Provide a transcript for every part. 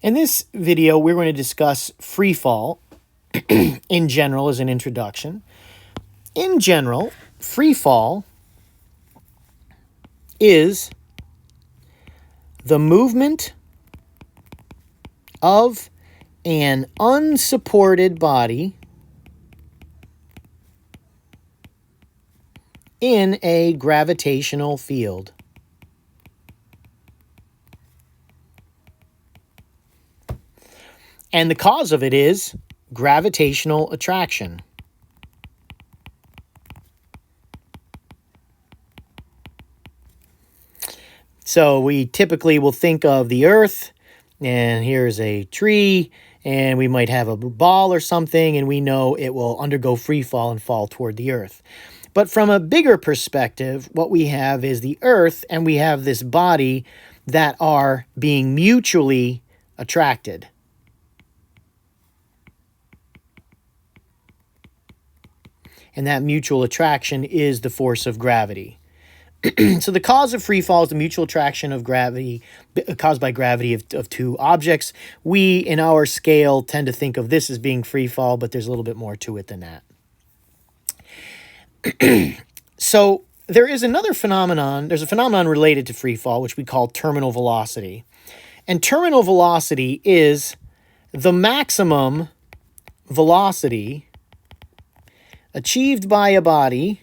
In this video, we're going to discuss free fall in general as an introduction. In general, free fall is the movement of an unsupported body in a gravitational field. And the cause of it is gravitational attraction. So we typically will think of the Earth, and here's a tree, and we might have a ball or something, and we know it will undergo free fall and fall toward the Earth. But from a bigger perspective, what we have is the Earth, and we have this body that are being mutually attracted. And that mutual attraction is the force of gravity. So the cause of free fall is the mutual attraction of gravity, caused by gravity of two objects. We, in our scale, tend to think of this as being free fall, but there's a little bit more to it than that. So there is another phenomenon. There's a phenomenon related to free fall, which we call terminal velocity. And terminal velocity is the maximum velocity achieved by a body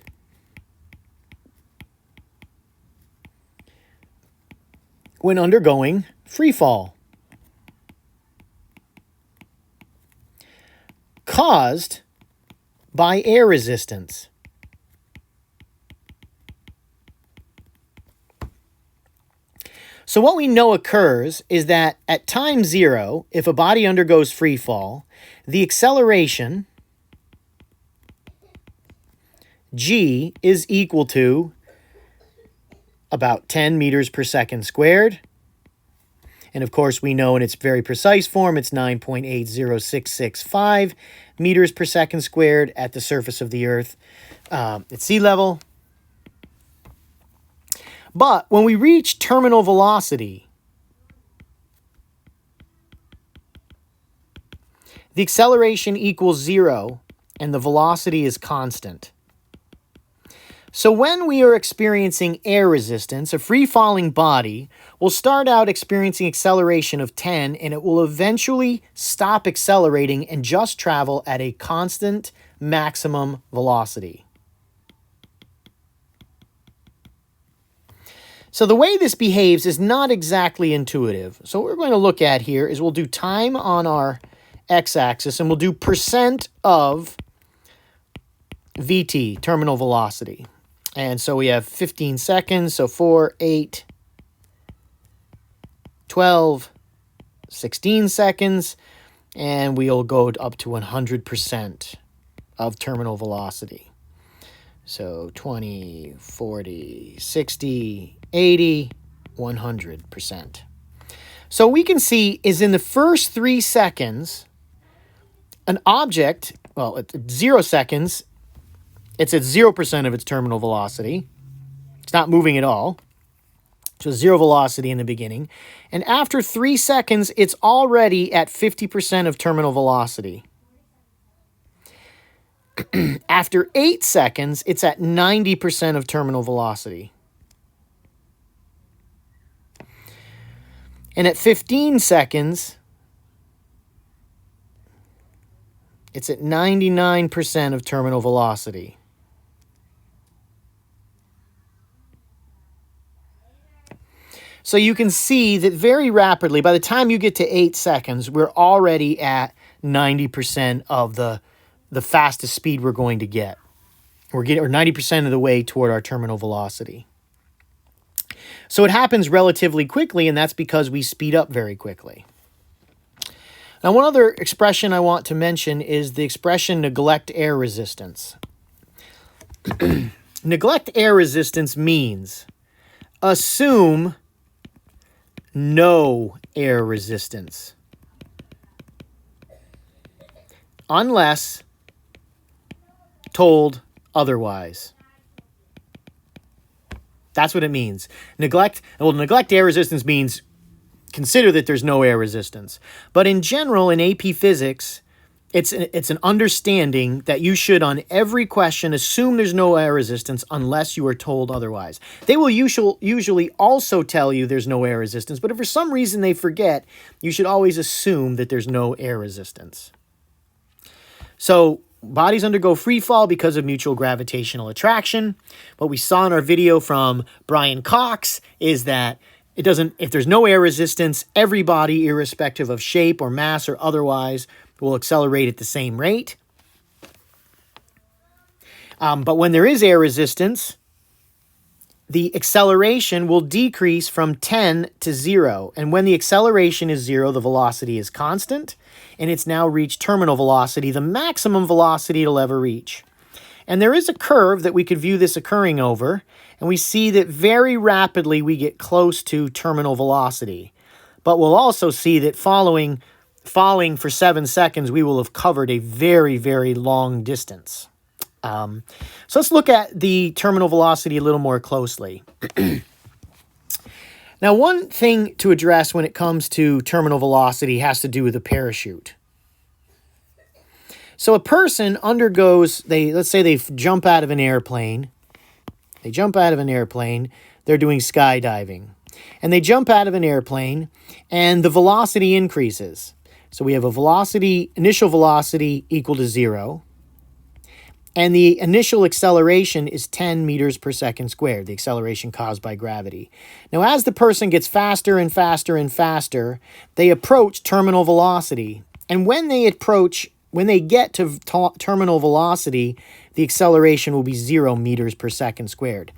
when undergoing free fall, caused by air resistance. So what we know occurs is that at time zero, if a body undergoes free fall, the acceleration g is equal to about 10 meters per second squared. And of course, we know in its very precise form, it's 9.80665 meters per second squared at the surface of the Earth at sea level. But when we reach terminal velocity, the acceleration equals 0 and the velocity is constant. So when we are experiencing air resistance, a free-falling body will start out experiencing acceleration of 10, and it will eventually stop accelerating and just travel at a constant maximum velocity. So the way this behaves is not exactly intuitive. So what we're going to look at here is we'll do time on our x-axis, and we'll do percent of VT, terminal velocity. And so we have 15 seconds, so 4, 8, 12, 16 seconds, and we'll go up to 100% of terminal velocity. So 20, 40, 60, 80, 100%. So we can see is in the first 3 seconds, an object, well, at 0 seconds, it's at 0% of its terminal velocity. It's not moving at all. So 0 velocity in the beginning. And after 3 seconds, it's already at 50% of terminal velocity. After 8 seconds, it's at 90% of terminal velocity. And at 15 seconds, it's at 99% of terminal velocity. So you can see that very rapidly, by the time you get to 8 seconds, we're already at 90% of the fastest speed we're going to get. Or 90% of the way toward our terminal velocity. So it happens relatively quickly, and that's because we speed up very quickly. Now, one other expression I want to mention is the expression neglect air resistance. Neglect air resistance means assume no air resistance unless told otherwise. That's what it means. Neglect air resistance means consider that there's no air resistance. But in general, in AP Physics, it's an understanding that you should, on every question, assume there's no air resistance unless you are told otherwise. They will usually also tell you there's no air resistance, but if for some reason they forget, you should always assume that there's no air resistance. So bodies undergo free fall because of mutual gravitational attraction. What we saw in our video from Brian Cox is that if there's no air resistance, every body, irrespective of shape or mass or otherwise, will accelerate at the same rate. But when there is air resistance, the acceleration will decrease from 10 to 0. And when the acceleration is 0, the velocity is constant, and it's now reached terminal velocity, the maximum velocity it'll ever reach. And there is a curve that we could view this occurring over, and we see that very rapidly we get close to terminal velocity. But we'll also see that falling for 7 seconds, we will have covered a very, very long distance. So let's look at the terminal velocity a little more closely. Now, one thing to address when it comes to terminal velocity has to do with a parachute. So a person undergoes, let's say they jump out of an airplane. They jump out of an airplane. They're doing skydiving. And they jump out of an airplane, and the velocity increases. So we have a initial velocity equal to 0. And the initial acceleration is 10 meters per second squared, the acceleration caused by gravity. Now, as the person gets faster and faster and faster, they approach terminal velocity. And when they get to terminal velocity, the acceleration will be 0 meters per second squared.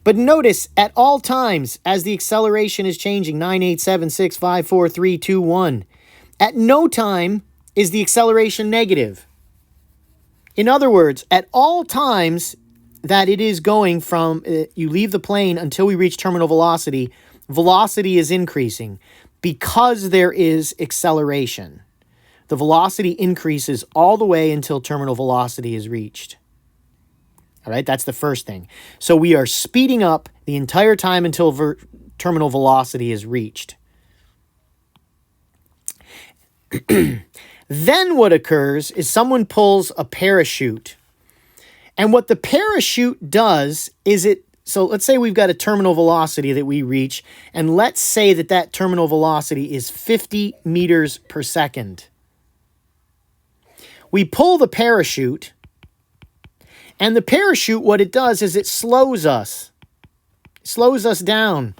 But notice, at all times, as the acceleration is changing, 9, 8, 7, 6, 5, 4, 3, 2, 1, at no time is the acceleration negative. In other words, at all times that it is going from you leave the plane until we reach terminal velocity, velocity is increasing because there is acceleration. The velocity increases all the way until terminal velocity is reached. All right, that's the first thing. So we are speeding up the entire time until terminal velocity is reached. Then what occurs is someone pulls a parachute. And what the parachute does is so let's say we've got a terminal velocity that we reach, and let's say that terminal velocity is 50 meters per second. We pull the parachute, and the parachute, what it does is it slows us down.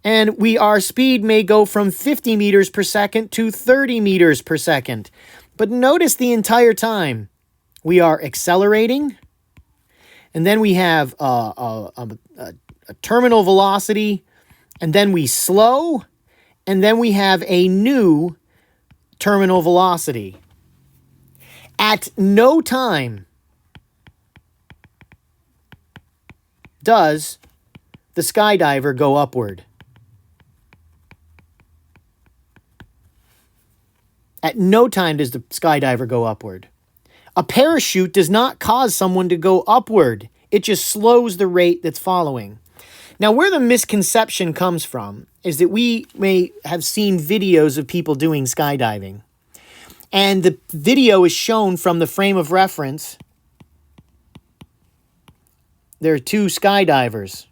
And our speed may go from 50 meters per second to 30 meters per second. But notice the entire time we are accelerating, and then we have a terminal velocity, and then we slow, and then we have a new terminal velocity. At no time does the skydiver go upward. At no time does the skydiver go upward. A parachute does not cause someone to go upward. It just slows the rate that's following. Now, where the misconception comes from is that we may have seen videos of people doing skydiving. And the video is shown from the frame of reference. There are two skydivers.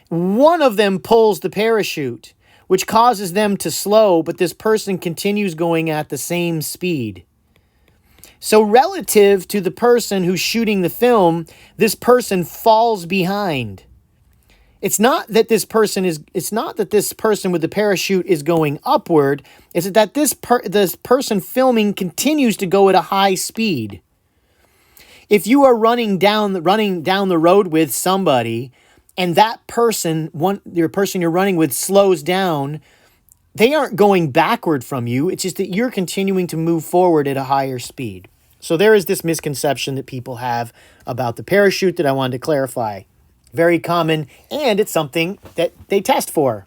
One of them pulls the parachute, which causes them to slow, but this person continues going at the same speed. So relative to the person who's shooting the film, this person falls behind. It's not that this person with the parachute is going upward. It's that this person filming continues to go at a high speed. If you are running down the road with somebody, and that person, your person you're running with, slows down, they aren't going backward from you. It's just that you're continuing to move forward at a higher speed. So there is this misconception that people have about the parachute that I wanted to clarify. Very common, and it's something that they test for.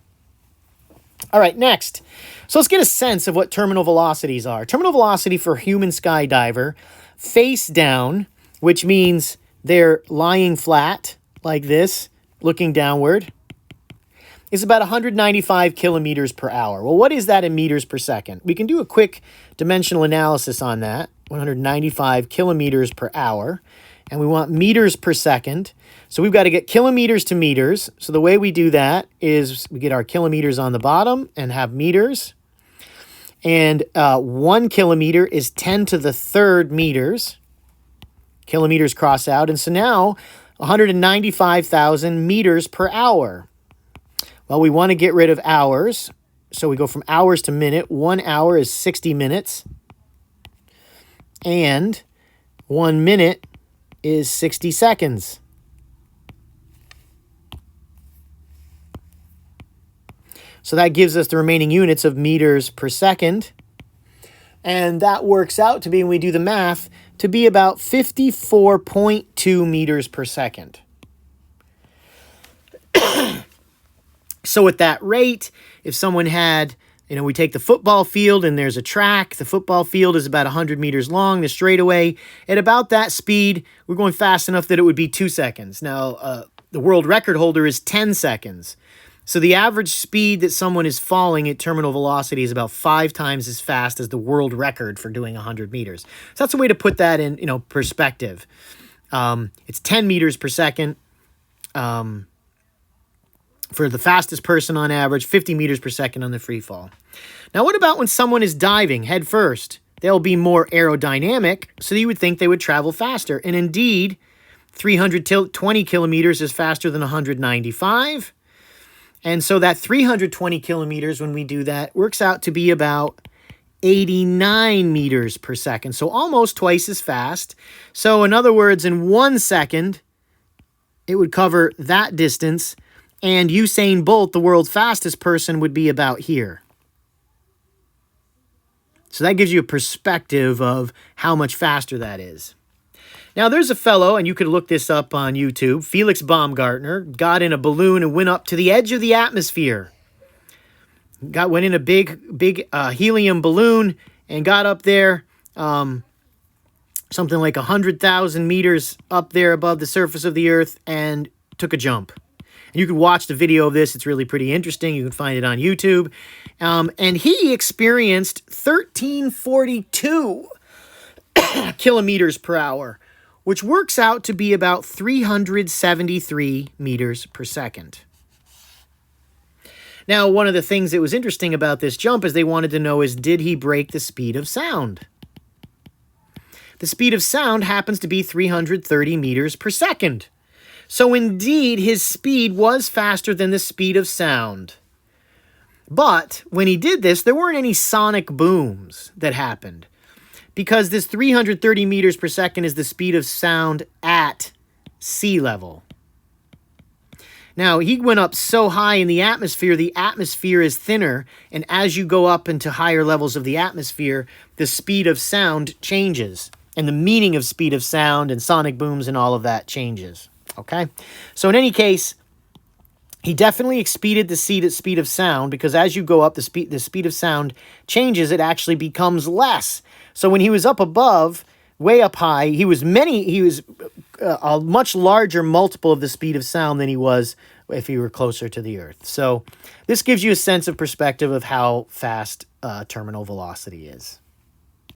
All right, next. So let's get a sense of what terminal velocities are. Terminal velocity for a human skydiver, face down, which means they're lying flat like this, looking downward. is about 195 kilometers per hour. Well, what is that in meters per second? We can do a quick dimensional analysis on that. 195 kilometers per hour. And we want meters per second. So we've got to get kilometers to meters. So the way we do that is we get our kilometers on the bottom and have meters. And 1 kilometer is 10 to the third meters. Kilometers cross out. And so now 195,000 meters per hour. Well, we want to get rid of hours. So we go from hours to minute. 1 hour is 60 minutes. And 1 minute is 60 seconds. So that gives us the remaining units of meters per second. And that works out to be, when we do the math, to be about 54.2 meters per second. So at that rate, if someone had, we take the football field and there's a track. The football field is about 100 meters long, the straightaway. At about that speed, we're going fast enough that it would be 2 seconds. Now, the world record holder is 10 seconds. So the average speed that someone is falling at terminal velocity is about 5 times as fast as the world record for doing 100 meters. So that's a way to put that in, perspective. It's 10 meters per second. For the fastest person on average, 50 meters per second on the free fall. Now, what about when someone is diving head first? They'll be more aerodynamic, so you would think they would travel faster. And indeed, 320 kilometers is faster than 195. And so that 320 kilometers, when we do that, works out to be about 89 meters per second. So almost twice as fast. So in other words, in 1 second, it would cover that distance. And Usain Bolt, the world's fastest person, would be about here. So that gives you a perspective of how much faster that is. Now, there's a fellow, and you could look this up on YouTube, Felix Baumgartner, got in a balloon and went up to the edge of the atmosphere. Went in a big helium balloon and got up there, something like 100,000 meters up there above the surface of the Earth, and took a jump. And you can watch the video of this. It's really pretty interesting. You can find it on YouTube. And he experienced 1342 kilometers per hour, which works out to be about 373 meters per second. Now, one of the things that was interesting about this jump is they wanted to know is, did he break the speed of sound? The speed of sound happens to be 330 meters per second. So indeed, his speed was faster than the speed of sound. But when he did this, there weren't any sonic booms that happened, because this 330 meters per second is the speed of sound at sea level. Now, he went up so high in the atmosphere is thinner, and as you go up into higher levels of the atmosphere, the speed of sound changes, and the meaning of speed of sound and sonic booms and all of that changes. Okay? So in any case, he definitely exceeded the speed of sound, because as you go up, the speed of sound changes. It actually becomes less. So when he was up above, way up high, he was a much larger multiple of the speed of sound than he was if he were closer to the Earth. So this gives you a sense of perspective of how fast terminal velocity is.